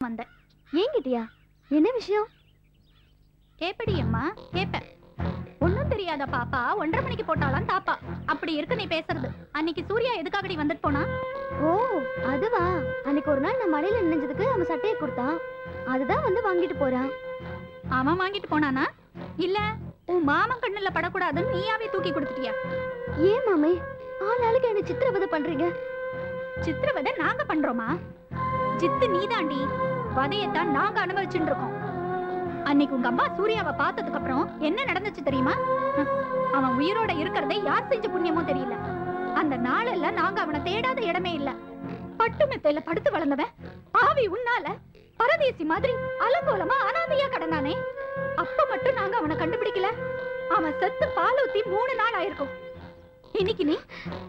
வந்தேன். ஏங்கிட்டியா? என்ன விஷயம்? கேப்படி அம்மா, கேப்பேன். ஒன்னும் தெரியாத பாப்பா 1:30 மணிக்கு போட்டாலாம் தாப்பா. அப்படி இருக்கு நீ பேசுறது. அன்னைக்கு சூர்யா எதுக்காகடி வந்துட்டு போனா? ஓ அதுவா? அன்னைக்கு ஒரு நாள் நான் மழையில நினைஞ்சதுக்கு அவன் சட்டையை கொடுத்தான். அதுதான் வந்து வாங்கிட்டு போறான். அவன் வாங்கிட்டு போனானா? இல்ல உன் மாமன் கண்ணுல படக்கூடாதுன்னு நீயாவே தூக்கி கொடுத்துட்டியா? ஏன் மாமே ஆளாளுக்கு என்ன சித்திரவதை பண்றீங்க? சித்திரவதை நாங்க பண்றோமா? ஜித்து நீதாண்டி. வதையத்தான் நாங்க அனுபவிச்சுட்டு இருக்கோம். அன்னைக்கு உங்க அம்மா சூர்யாவை பார்த்ததுக்கு அப்புறம் என்ன நடந்துச்சு தெரியுமா? அவன் உயிரோட இருக்கிறதை யார் செஞ்ச புண்ணியமோ தெரியல. அந்த நாளெல்லாம் நாங்க அவனை தேடாத இடமே இல்ல. பட்டு மெத்தையில படுத்து வளர்ந்தவன் ஆவி உன்னால பரதேசி மாதிரி அலங்கோலமா அனாதையா கடந்தானே. அப்ப மட்டும் நாங்க அவனை கண்டுபிடிக்கல. அவன் செத்து பாலூத்தி 3 நாள் ஆயிருக்கும். இன்னைக்கு நீ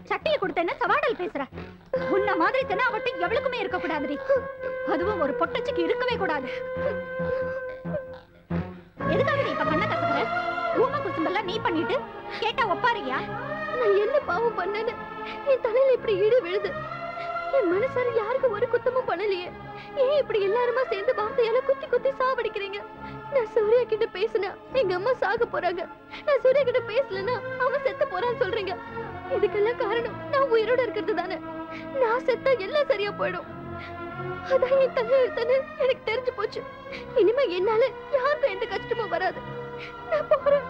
சட்டையை கொடுத்தேன்னு சவாடல் பேசுற. உன்ன மாதிரி தெனாவட்டு எவளுக்குமே இருக்க கூடாதுடி. அதுவும் ஒரு பொட்டச்சிக்கு இருக்கவே கூடாது. எதுக்காக நீ இப்ப பண்ண கத்துக்கிற? ஊம குசும்பெல்லாம் நீ பண்ணிட்டு கேட்டா ஒப்பாரியா? நான் என்ன பாவம் பண்ணேன்னு என் தலையில இப்படி ஈடு விழுது. என் மனசார யாருக்கு ஒரு குத்தமும் பண்ணலையே. ஏன் இப்படி எல்லாருமா சேர்ந்து வார்த்தையால குத்தி குத்தி சாவடிக்கிறீங்க? நான் சூர்யா கிட்ட பேசினா எங்க அம்மா சாக போறாங்க. நான் சூர்யா கிட்ட பேசலன்னா அவன் செத்து போறான்னு சொல்றீங்க. இதுக்கெல்லாம் காரணம் நான் உயிரோட இருக்கிறது தானே. நான் செத்தா எல்லாம் சரியா போயிடும். அதான் என் தலையெழுத்துன்னு எனக்கு தெரிஞ்சு போச்சு. இனிமே என்னால யாருக்கும் எந்த கஷ்டமும் வராது. நான் போறேன்.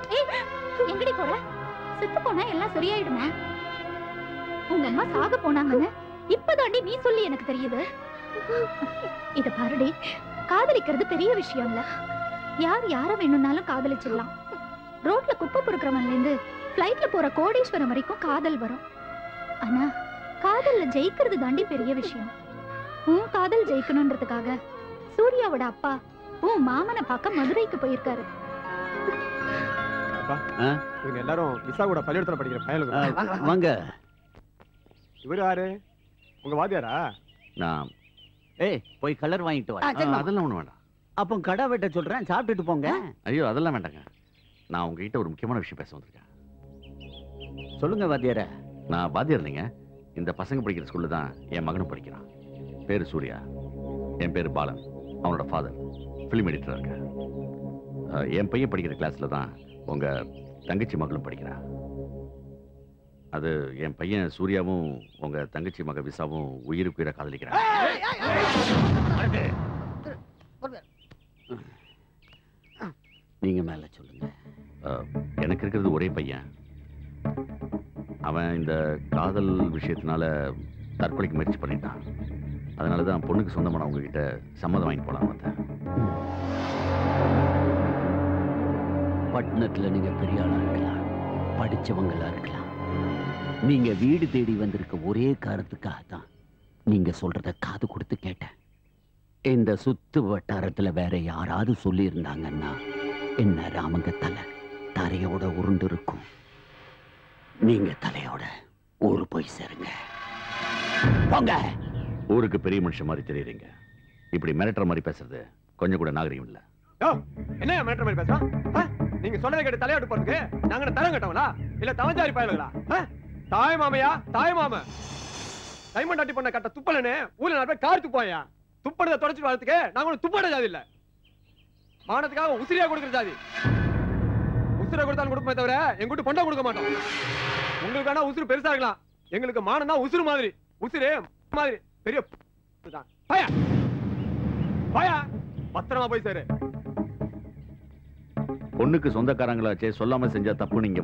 எங்கடி போற? செத்து போனா எல்லாம் சரியாயிடுமா? உங்க அம்மா சாக போனாங்கன்னு இப்பதாண்டி நீ சொல்லி எனக்கு தெரியுது. இத பாருடி, காதலிக்கிறது பெரிய விஷயம் இல்ல. யார் யார வேணும்னாலும் காதலிச்சிடலாம். ரோட்ல குப்பை பொறுக்கிறவன்ல இருந்து பிளைட்ல போற கோடீஸ்வரம் வரைக்கும் காதல் வரும். ஆனா காதல்ல ஜெயிக்கிறது தாண்டி பெரிய விஷயம். உன் காதல் ஜெயிக்கணும்ன்றதுக்காக சூர்யாவோட அப்பா உன் மாமனை பார்க்க மதுரைக்கு போயிருக்காரு. இவங்க எல்லாரும் விசா கூட பள்ளிக்கூடத்துல படிக்கிற பயலுங்க. வாங்க. இவரு யாரு? உங்க வாத்தியாரா? நான் போய் கலர் வாங்கிட்டு வா. அதெல்லாம் ஒண்ணு வேண்டாம். அப்போ கடை வெட்ட சொல்றேன், சாப்பிட்டுட்டு போங்க. ஐயோ அதெல்லாம் வேண்டாங்க. நான் உங்ககிட்ட ஒரு முக்கியமான விஷயம் பேச வந்திருக்கேன். சொல்லுங்க வாத்தியார. நான் வாத்தியார் இல்லைங்க. இந்த பசங்க படிக்கிற ஸ்கூல்ல தான் என் மகனும் படிக்கிறான். பேரு சூர்யா, என் பேரு பாலன். அவனோட ஃபாதர் ஃபிலிம் எடிட்டரா இருக்க. என் பையன் படிக்கிற கிளாஸ்ல தான் உங்க தங்கச்சி மகளும் படிக்கிறான். அது என் பையன் சூர்யாவும் உங்க தங்கச்சி மக விசாவும் உயிருக்கு உயிரை காதலிக்கிறான். நீங்க மேல சொல்லுங்க. எனக்கு இருக்கிறது ஒரே பையன். அவன் இந்த காதல் விஷயத்தினால தற்கொலைக்கு முயற்சி பண்ணிட்டான். அதனாலதான் பொண்ணுக்கு சொந்தமான உங்ககிட்ட சம்மதம் வாங்கி போலாம் வந்தேன். பட்டணத்துல நீங்க பெரிய ஆளா இருக்கலாம், படிச்சவங்களா இருக்கலாம். நீங்க வீடு தேடி வந்திருக்க ஒரே காரணத்துக்காக தான் நீங்க சொல்றத காது கொடுத்து கேட்டேன். இந்த சுத்து வட்டாரத்துல வேற யாராவது சொல்லி இருந்தாங்கன்னா என்ன ராமங்க தலை தரையோட உருண்டு இருக்கும். நீங்க தலையோட ஊரு போய் சேருங்க. போங்க. ஊருக்கு பெரிய மனுஷன் மாதிரி தெரியுறீங்க. இப்படி மிரட்டுற மாதிரி பேசுறது கொஞ்சம் கூட நாகரிகம் இல்ல. என்ன மிரட்டுற மாதிரி பேசுறான்? நீங்க சொல்றதை கேட்டு தலையாட்டு போறதுக்கு நாங்க தரம் கட்டவங்களா இல்ல தவஞ்சாரி பயலுங்களா? தாய் மாமையா? தாய் மாம டைமண்ட் அட்டி பண்ண கட்ட துப்பலன்னு ஊர்ல 4 பேர் கார் துப்பாயா. துப்படத்தை தொடச்சிட்டு வரதுக்கு நாங்க ஒண்ணு துப்பட ஜாதி இல்ல. மானத்துக்காக உசிரியா கொடுக்குற ஜாதி. உசுரை கொடுத்தாலும் கொடுப்போமே தவிர எங்கிட்ட பொண்டா கொடுக்க மாட்டோம். உங்களுக்கு வேணா உசுறு பெருசா இருக்கலாம், எங்களுக்கு மானம் தான் உசுறு மாதிரி. உசுரு மாதிரி பெரிய பயா பயா. பத்திரமா போய் சேரு. பொண்ணுக்கு சொந்தக்காரங்களாச்சே சொல்லாம செஞ்சா தப்பு. நீங்க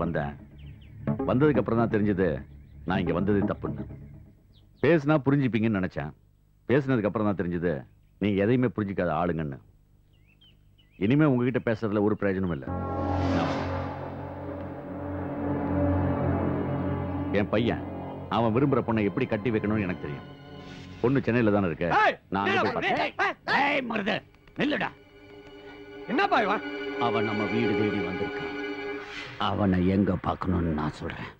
வந்ததுக்கு அப்புறம் தான் தெரிஞ்சது நான் இங்க வந்தது தப்புன்னு. பேசினா புரிஞ்சுப்பீங்கன்னு நினைச்சேன். பேசினதுக்கு அப்புறம் தான் தெரிஞ்சது நீங்க எதையுமே புரிஞ்சுக்காத ஆளுங்கன்னு. இனிமே உங்ககிட்ட பேசுறதுல ஒரு பிரயோஜனம் இல்லை. என் பையன் அவன் விரும்புற பொண்ணை எப்படி கட்டி வைக்கணும்னு எனக்கு தெரியும். பொண்ணு சென்னையில தானே இருக்கு. என்னப்பா இவன்? அவன் நம்ம வீடு தேடி வந்திருக்கான். அவனை எங்க பார்க்கணும்னு நான் சொல்றேன்.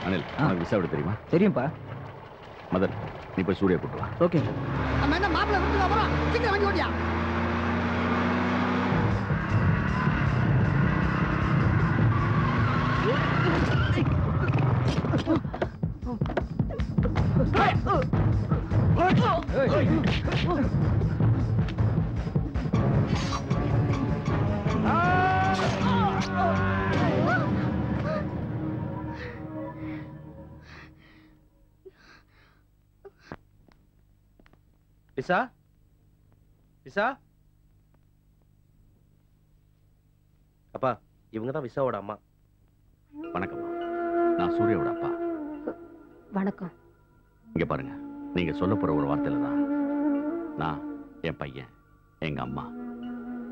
அனில், உனக்கு விசா விட தெரியுமா? தெரியும்பா. மதன், நீ போய் சூர்யா கூட்டு வா. ஓகே. நம்ம என்ன மாப்பிள்ளை விட்டு அப்புறம் சீக்கிரம் வண்டி ஓட்டியா. விசா விசா அப்பா இவங்க தான் விசாவோட அம்மா. வணக்கம், நான் சூர்யாவோட அப்பா. வணக்கம். இங்க பாருங்க, நீங்க சொல்ல போற ஒரு வார்த்தையில தான் நான், என் பையன், எங்க அம்மா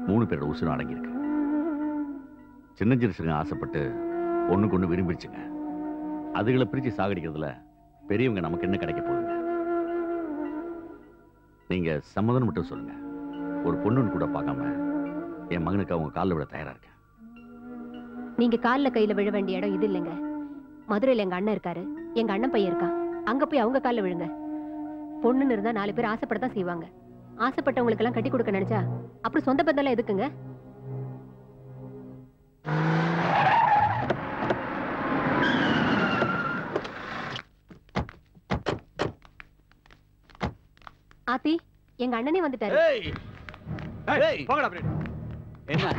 3 பேரோட உசுரம் அடங்கியிருக்கு. சின்னஞ்சிறுசுங்க ஆசைப்பட்டு ஒண்ணுக்கு ஒண்ணு விரும்பிடுச்சுங்க. அதுகளை பிரிச்சு சாகடிக்கிறதுல பெரியவங்க நமக்கு என்ன கிடைக்க போகுதுங்க? நீங்க சம்மதம் மட்டும் சொல்லுங்க. ஒரு பொண்ணுன்னு கூட பார்க்காம என் மகனுக்கு அவங்க காலில் விட தயாரா இருக்கேன். நீங்க கால்ல கையில விழ வேண்டிய இடம் இது இல்லைங்க. மதுரையில எங்க அண்ணன் இருக்காரு, எங்க அண்ணன் பையன் இருக்கான். அங்க போய் அவங்க கால்ல விழுங்க. பொண்ணுன்னு இருந்தா 4 பேர் ஆசைப்படத்தான் செய்வாங்க. ஆசைப்பட்டவங்களுக்கு எல்லாம் கட்டி கொடுக்க நினைச்சா அப்புறம் சொந்த பந்தெல்லாம் எதுக்குங்க? ஆத்தி, எங்க அண்ணனே வந்துட்டாரு. என்ன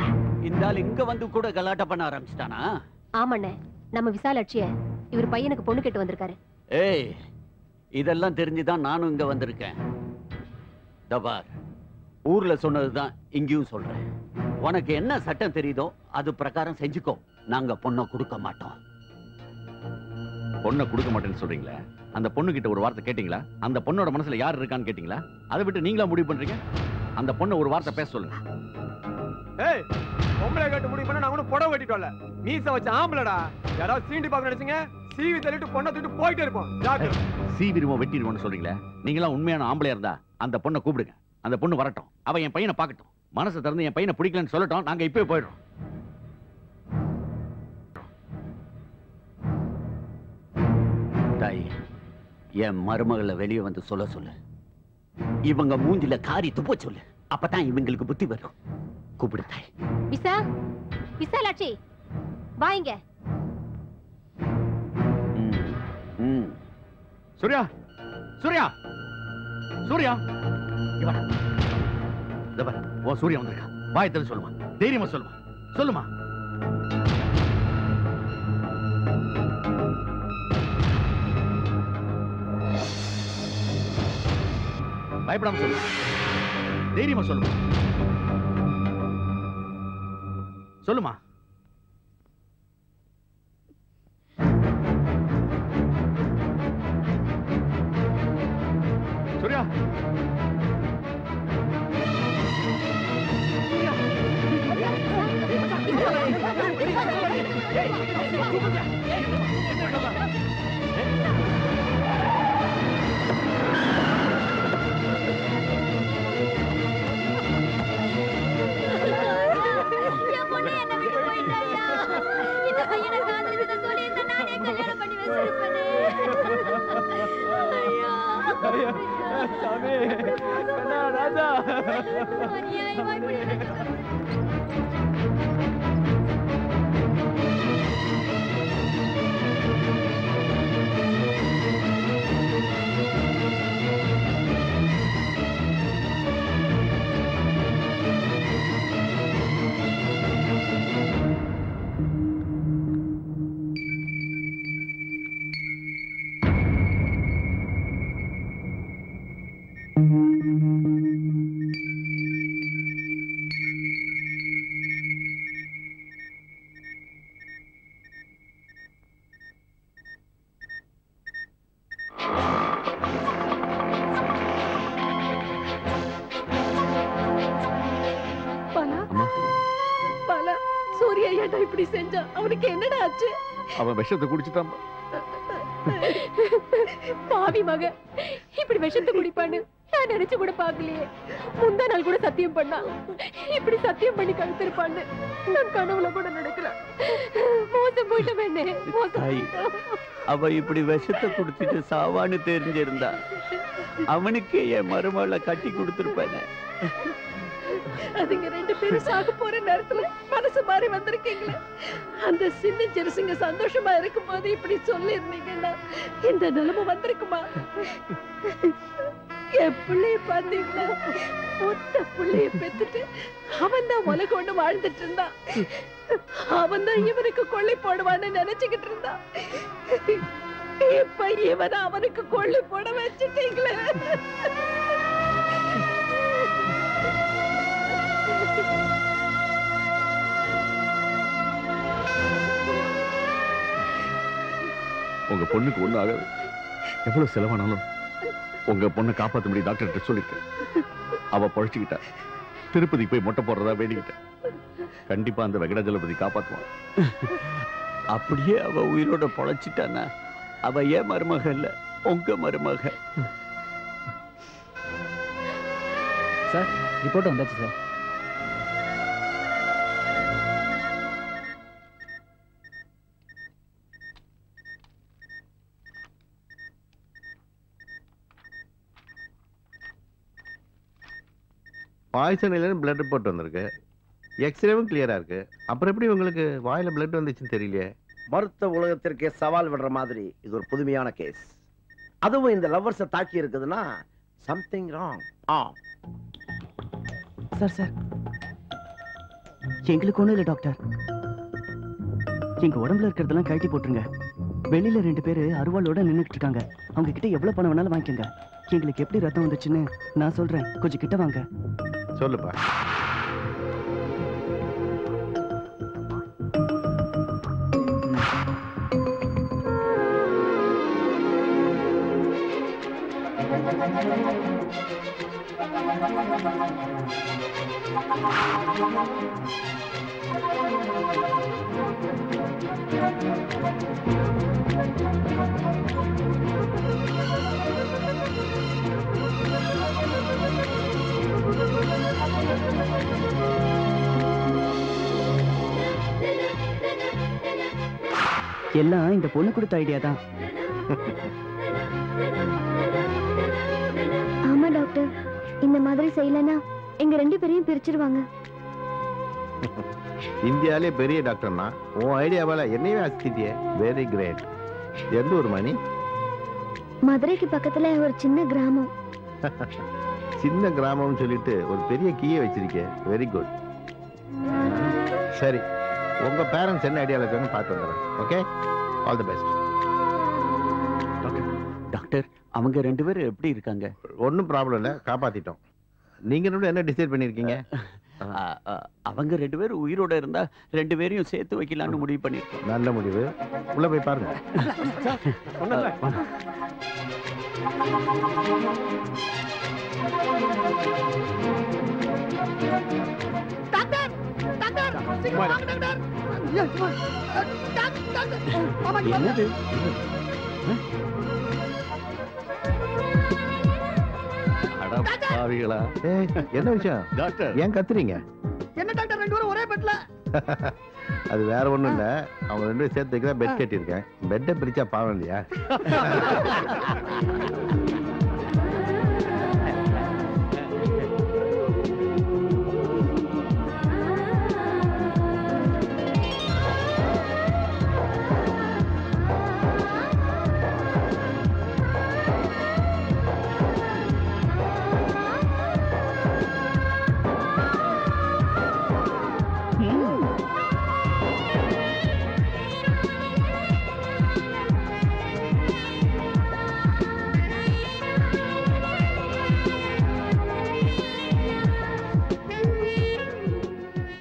இந்த ஆள் இங்க வந்து கூட கலாட்டா பண்ண ஆரம்பிச்சிட்டானா? ஆமாண்ணே, நம்ம விசாலாட்சிய இவர் பையனுக்கு பொண்ணு கேட்டு வந்திருக்காரு. ஏய், இதெல்லாம் தெரிஞ்சுதான் நானும் இங்க வந்திருக்கேன். தபார், ஊர்ல சொன்னதுதான் இங்கேயும் சொல்றேன். உனக்கு என்ன சட்டம் தெரியுதோ அது பிரகாரம் செஞ்சுக்கோ. நாங்க பொண்ணை கொடுக்க மாட்டோம். பொண்ணை கொடுக்க மாட்டேன்னு சொல்றீங்களா? அந்த பொண்ணு கிட்ட ஒரு வார்த்தை கேட்டீங்களா? அந்த பொண்ணோட மனசுல யார் இருக்கான்னு கேட்டீங்களா? அதை விட்டு நீங்களா முடிவு பண்றீங்க? அந்த பொண்ணை ஒரு வார்த்தை பேச சொல்லுங்க. ஏய், பொம்பளை கேட்டு முடிவு பண்ண நான் ஒன்னும் புடவை வெட்டிட்டு வரல. மீச வச்ச ஆம்பளடா. யாராவது சீண்டி பார்க்க நினைச்சீங்க, சீவி தள்ளிட்டு பொண்ணை தூக்கிட்டு போயிட்டே இருப்போம். சீவிருவோம் வெட்டிடுவோம்னு சொல்றீங்களா? நீங்களா உண்மையான ஆம்பளையா இருந்தா அந்த பொண்ணை கூப்பிடுங்க. அந்த பொண்ணு வரட்டும், அவ என் பையனை பார்க்கட்டும். மனசை திறந்து என் பையனை பிடிக்கலன்னு சொல்லட்டும். நாங்க இப்பவே போயிடுறோம். தாய், என் மருமகளை வெளியே வந்து சொல்ல சொல்லு. இவங்க மூஞ்சில காரி துப்ப சொல்லு. அப்பதான் இவங்களுக்கு புத்தி வரும். கூப்பிடு தாய். விசா, விசாலாட்சி வாங்க. சூர்யா, சூர்யா, சூர்யா, ஓ சூர்யா வந்திருக்கா. வாய் திறந்து சொல்லுமா, தைரியமா சொல்லுமா, சொல்லுமா. பயப்படாம சொல்லுமா, தைரியமா சொல்லுமா, சொல்லுமா. சூர்யா, ராஜா இப்படி செஞ்சா அவனுக்கு என்னடா ஆச்சு? அவன் விஷத்தை குடிச்சுட்டான். பாவி மக, இப்படி விஷத்தை குடிப்பான்னு நான் நினைச்சு கூட பாக்கலையே. முந்தா நாள் கூட சத்தியம் பண்ணா. இப்படி சத்தியம் பண்ணி கழுத்திருப்பான்னு நான் கனவுல கூட நடக்கல. மோசம் போயிட்டோம் என்ன. அவ இப்படி விஷத்தை குடுத்துட்டு சாவான்னு தெரிஞ்சிருந்தா அவனுக்கே என் மருமகளை கட்டி கொடுத்திருப்பேனே. அதுங்க 2 பேரும் சாக போற நேரத்துல மனசு மாறி வந்திருக்கீங்களே. அந்த சின்ன ஜெருசுங்க சந்தோஷமா இருக்கும் போது இப்படி சொல்லி இருந்தீங்கன்னா இந்த நிலைமை வந்திருக்குமா? என் பிள்ளைய பாத்தீங்களா? மொத்த பிள்ளைய பெத்துட்டு அவன் தான் உலகம் ஒண்ணு வாழ்ந்துட்டு இருந்தான். அவன் தான் இவனுக்கு கொள்ளை போடுவான்னு நினைச்சுக்கிட்டு இருந்தான். இப்ப இவனை அவனுக்கு கொள்ளை போட வச்சுட்டீங்களே. உங்க பொண்ணுக்கு ஒண்ணு ஆகாது. எவ்வளவு செலவானாலும் உங்க பொண்ணை காப்பாத்த முடியும் டாக்டர் சொல்லிட்டேன். அவ பழச்சுக்கிட்டா திருப்பதிக்கு போய் மொட்டை போடுறதா வேண்டிக்கிட்டேன். கண்டிப்பா அந்த வெங்கடாஜலபதி காப்பாத்துவான். அப்படியே அவ உயிரோட பொழைச்சிட்டானா அவ ஏன் மருமக இல்ல, உங்க மருமக. சார் ரிப்போர்ட் வந்தாச்சு சார். பாய்சன் இல்லைன்னு பிளட் ரிப்போர்ட் வந்திருக்கு. எக்ஸ்ரேவும் கிளியரா இருக்கு. அப்புறம் எப்படி உங்களுக்கு வாயில பிளட் வந்துச்சுன்னு தெரியலையே? மருத்துவ உலகத்திற்கே சவால் விடுற மாதிரி இது ஒரு புதுமையான கேஸ். அதுவும் இந்த லவ்வர்ஸை தாக்கி இருக்குதுன்னா சம்திங் ராங். சார் சார் எங்களுக்கு ஒண்ணும் இல்லை டாக்டர். எங்க உடம்புல இருக்கிறதெல்லாம் கழட்டி போட்டுருங்க. வெளியில 2 பேரு அருவாளோட நின்றுட்டு இருக்காங்க. அவங்க கிட்ட எவ்வளவு பணம் வேணாலும் வாங்கிக்கோங்க. எங்களுக்கு எப்படி ரத்தம் வந்துச்சுன்னு நான் சொல்றேன். கொஞ்சம் கிட்ட வாங்க. சொல்லுப்பா. எல்லாம் இந்த பொண்ணு கொடுத்த ஐடியா தான். ஆமா டாக்டர், இந்த மாதிரி செய்யலனா எங்க 2 பேரையும் பிரிச்சிருவாங்க. இந்தியாவிலே பெரிய டாக்டர்னா உன் ஐடியாவால என்னையே அசித்தியே. Very great. எந்த ஒரு மணி? மதுரைக்கு பக்கத்துல ஒரு சின்ன கிராமம். சின்ன கிராமம்னு சொல்லிட்டு ஒரு பெரிய கீயை வச்சிருக்கே. Very good. சரி, உங்க பேரண்ட்ஸ் என்ன ஐடியால இருக்காங்கன்னு பார்த்து வந்துடுறேன். Okay, all the best. Doctor அவங்க 2 பேரும் எப்படி இருக்காங்க? ஒன்றும் ப்ராப்ளம் இல்லை, காப்பாத்திட்டோம். நீங்க என்ன டிசைட் பண்ணிருக்கீங்க? அவங்க 2 பேரும் உயிரோட இருந்தா 2 பேரையும் சேர்த்து வைக்கலாம்னு முடிவு பண்ணிருக்கோம். நல்ல முடிவு. உள்ள போய் பாருங்க. டாக்டர் டாக்டர் சீக்கிரம் வாங்க டாக்டர். டாக்டர் என்னது? அடப்பாவிகளா. என்ன விஷயம் டாக்டர்? ஏன் கத்துறீங்க? என்ன டாக்டர் 2 பேரும் ஒரே பெட்ல? அது வேற ஒண்ணும் இல்ல. அவங்க 2 பேரும் சேர்த்து வைக்க பெட் கட்டியிருக்கேன். பெட்டை பிரிச்சா பாவம் இல்லையா?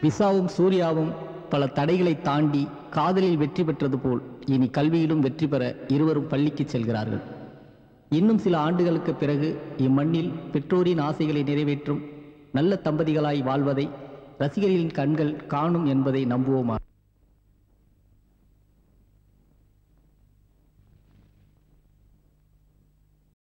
விசாவும் சூர்யாவும் பல தடைகளை தாண்டி காதலில் வெற்றி பெற்றது போல் இனி கல்வியிலும் வெற்றி பெற இருவரும் பள்ளிக்கு செல்கிறார்கள். இன்னும் சில ஆண்டுகளுக்கு பிறகு இம்மண்ணில் பெற்றோரின் ஆசைகளை நிறைவேற்றும் நல்ல தம்பதிகளாய் வாழ்வதை ரசிகர்களின் கண்கள் காணும் என்பதை நம்புவோமா?